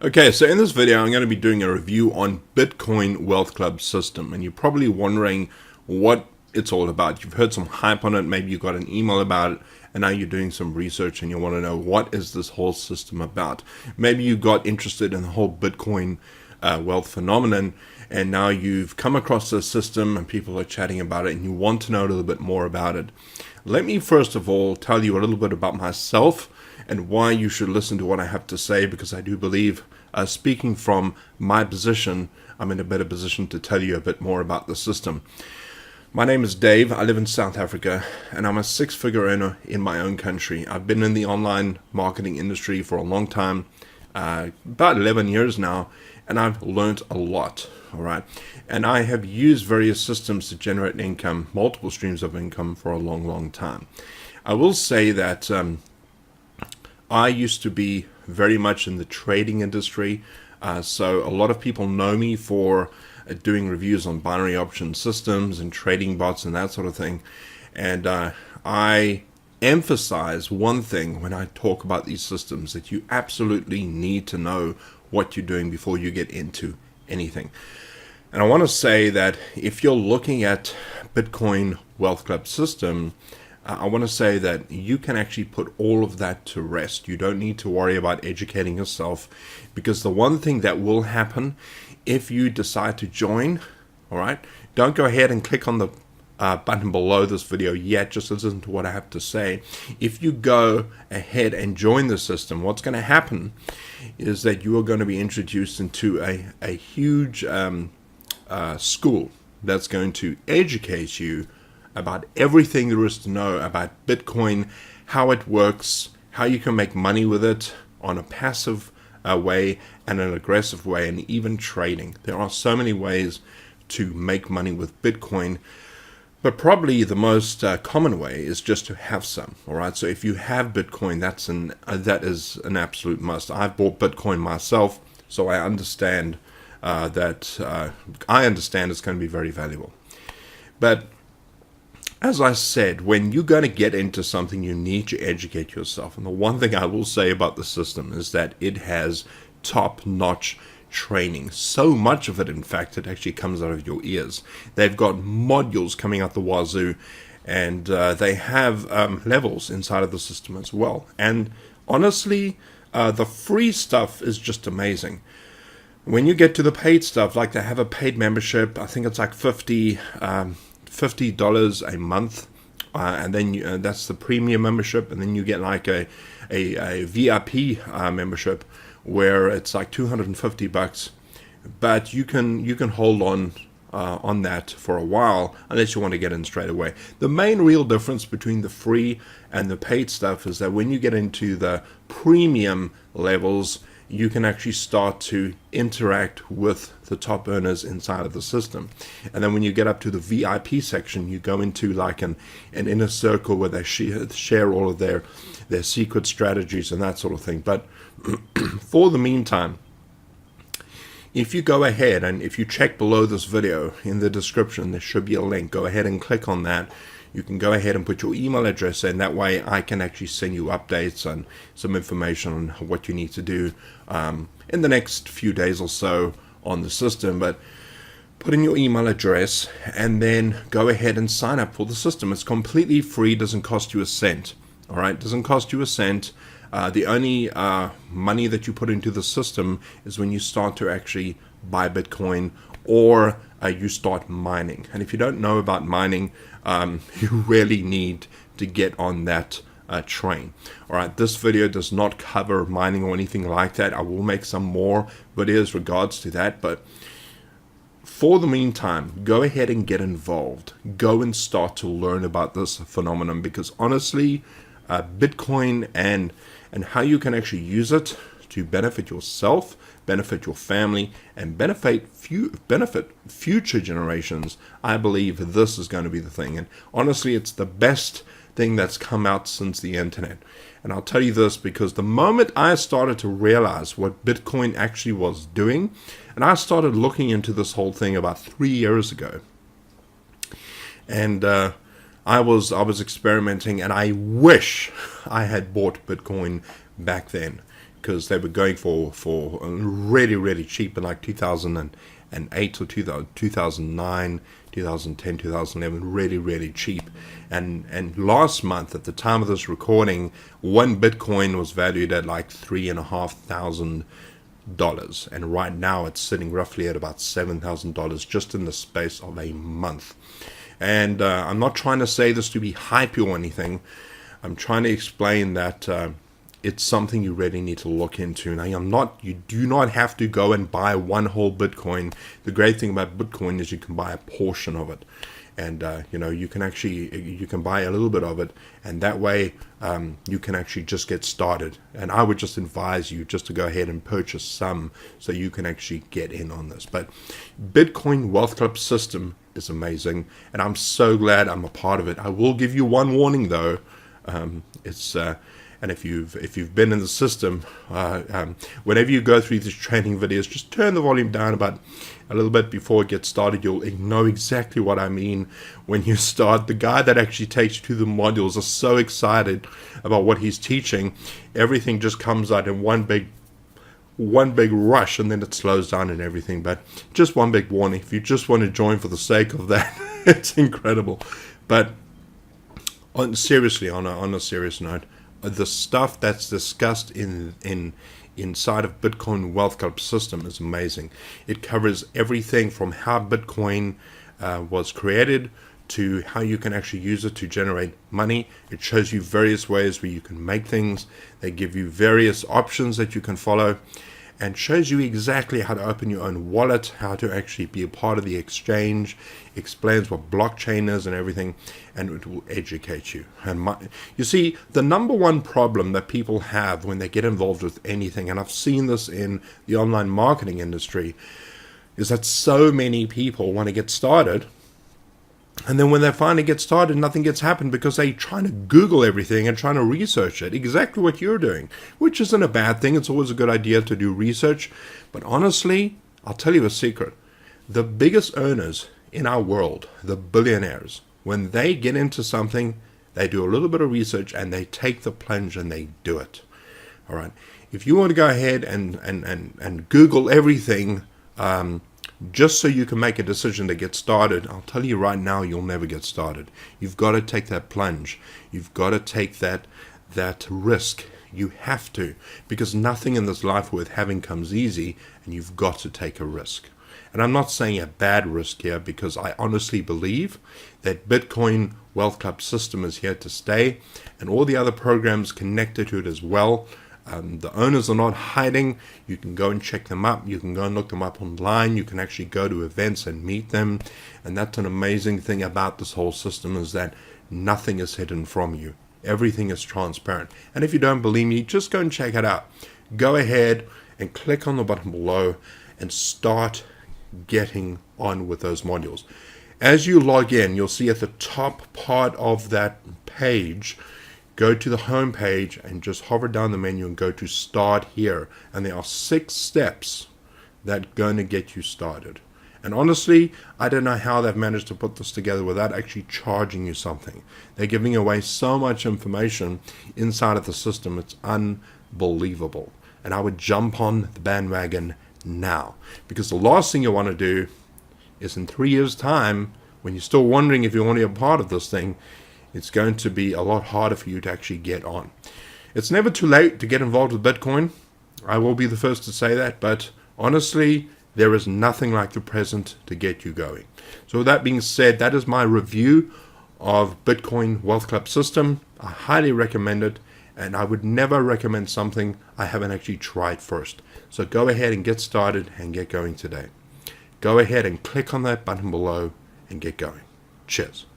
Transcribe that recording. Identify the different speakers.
Speaker 1: Okay, so in this video, I'm going to be doing a review on Bitcoin Wealth Club system, and you're probably wondering what it's all about. You've heard some hype on it, maybe you got an email about it, and now you're doing some research and you want to know what is this whole system about. Maybe you got interested in the whole Bitcoin wealth phenomenon, and now you've come across this system and people are chatting about it and you want to know a little bit more about it. Let me first of all tell you a little bit about myself and why you should listen to what I have to say, because I do believe, speaking from my position, I'm in a better position to tell you a bit more about the system. My name is Dave. I live in South Africa, and I'm a six-figure earner in my own country. I've been in the online marketing industry for a long time, about 11 years now, and I've learned a lot, all right? And I have used various systems to generate income, multiple streams of income for a long, long time. I will say that I used to be very much in the trading industry, so a lot of people know me for doing reviews on binary option systems and trading bots and that sort of thing. And I emphasize one thing when I talk about these systems, that you absolutely need to know what you're doing before you get into anything. And I want to say that if you're looking at Bitcoin Wealth Club system, I want to say that you can actually put all of that to rest. You don't need to worry about educating yourself, because the one thing that will happen if you decide to join, all right, don't go ahead and click on the button below this video yet, just listen to what I have to say. If you go ahead and join the system, what's going to happen is that you are going to be introduced into a huge school that's going to educate you about everything there is to know about Bitcoin, how it works, how you can make money with it on a passive way and an aggressive way, and even trading. There are so many ways to make money with Bitcoin, but probably the most common way is just to have some. All right, so if you have Bitcoin, that is an absolute must. I've bought Bitcoin myself, so I understand that it's going to be very valuable. But as I said, when you're going to get into something, you need to educate yourself. And the one thing I will say about the system is that it has top-notch training. So much of it, in fact, it actually comes out of your ears. They've got modules coming out the wazoo, and they have levels inside of the system as well. And honestly, the free stuff is just amazing. When you get to the paid stuff, like they have a paid membership, I think it's like $50 a month, and then that's the premium membership, and then you get like a VIP membership where it's like $250, but you can hold on that for a while unless you want to get in straight away. The main real difference between the free and the paid stuff is that when you get into the premium levels, you can actually start to interact with the top earners inside of the system. And then when you get up to the VIP section, you go into like an inner circle where they share all of their secret strategies and that sort of thing. But for the meantime, if you go ahead and if you check below this video in the description, there should be a link. Go ahead and click on that. You can go ahead and put your email address in. That way I can actually send you updates and some information on what you need to do in the next few days or so on the system. But put in your email address and then go ahead and sign up for the system. It's completely free, doesn't cost you a cent. All right, it doesn't cost you a cent. The only money that you put into the system is when you start to actually buy Bitcoin or you start mining. And if you don't know about mining, you really need to get on that train. All right, this video does not cover mining or anything like that. I will make some more videos regards to that, but for the meantime, go ahead and get involved. Go and start to learn about this phenomenon, because honestly, Bitcoin and how you can actually use it to benefit yourself, benefit your family, and benefit future generations, I believe this is going to be the thing. And honestly, it's the best thing that's come out since the internet. And I'll tell you this because the moment I started to realize what Bitcoin actually was doing, and I started looking into this whole thing about 3 years ago, and I was experimenting, and I wish I had bought Bitcoin back then. because they were going for really, really cheap in like 2008 or 2009, 2010, 2011, really, really cheap. And last month, at the time of this recording, one Bitcoin was valued at like $3,500. And right now it's sitting roughly at about $7,000 just in the space of a month. And I'm not trying to say this to be hypey or anything. I'm trying to explain that it's something you really need to look into. Now, you do not have to go and buy one whole Bitcoin. The great thing about Bitcoin is you can buy a portion of it. And, you can buy a little bit of it. And that way you can actually just get started. And I would just advise you just to go ahead and purchase some so you can actually get in on this. But Bitcoin Wealth Club system is amazing. And I'm so glad I'm a part of it. I will give you one warning, though. And if you've been in the system, whenever you go through these training videos, just turn the volume down about a little bit before it gets started. You'll know exactly what I mean when you start. The guy that actually takes you to the modules is so excited about what he's teaching. Everything just comes out in one big rush, and then it slows down and everything. But just one big warning: if you just want to join for the sake of that, it's incredible. But on a serious note, the stuff that's discussed inside of Bitcoin Wealth Club system is amazing. It covers everything from how Bitcoin was created to how you can actually use it to generate money. It shows you various ways where you can make things. They give you various options that you can follow, and shows you exactly how to open your own wallet, how to actually be a part of the exchange, explains what blockchain is and everything, and it will educate you. And you see, the number one problem that people have when they get involved with anything, and I've seen this in the online marketing industry, is that so many people want to get started, and then when they finally get started, nothing gets happened because they're trying to Google everything and trying to research it. Exactly what you're doing, which isn't a bad thing. It's always a good idea to do research. But honestly, I'll tell you a secret. The biggest earners in our world, the billionaires, when they get into something, they do a little bit of research and they take the plunge and they do it. All right. If you want to go ahead and Google everything, just so you can make a decision to get started, I'll tell you right now, you'll never get started. You've got to take that plunge. You've got to take that risk. You have to, because nothing in this life worth having comes easy, and you've got to take a risk. And I'm not saying a bad risk here, because I honestly believe that Bitcoin Wealth Club system is here to stay, and all the other programs connected to it as well. The owners are not hiding. You can go and check them up. You can go and look them up online. You can actually go to events and meet them. And that's an amazing thing about this whole system, is that nothing is hidden from you. Everything is transparent. And if you don't believe me, just go and check it out. Go ahead and click on the button below and start getting on with those modules. As you log in, you'll see at the top part of that page, go to the home page and just hover down the menu and go to Start Here. And there are 6 steps that are going to get you started. And honestly, I don't know how they've managed to put this together without actually charging you something. They're giving away so much information inside of the system. It's unbelievable. And I would jump on the bandwagon now. Because the last thing you want to do is in 3 years' time, when you're still wondering if you want to be a part of this thing, it's going to be a lot harder for you to actually get on. It's never too late to get involved with Bitcoin. I will be the first to say that, but honestly, there is nothing like the present to get you going. So with that being said, that is my review of Bitcoin Wealth Club system. I highly recommend it, and I would never recommend something I haven't actually tried first. So go ahead and get started and get going today. Go ahead and click on that button below and get going. Cheers.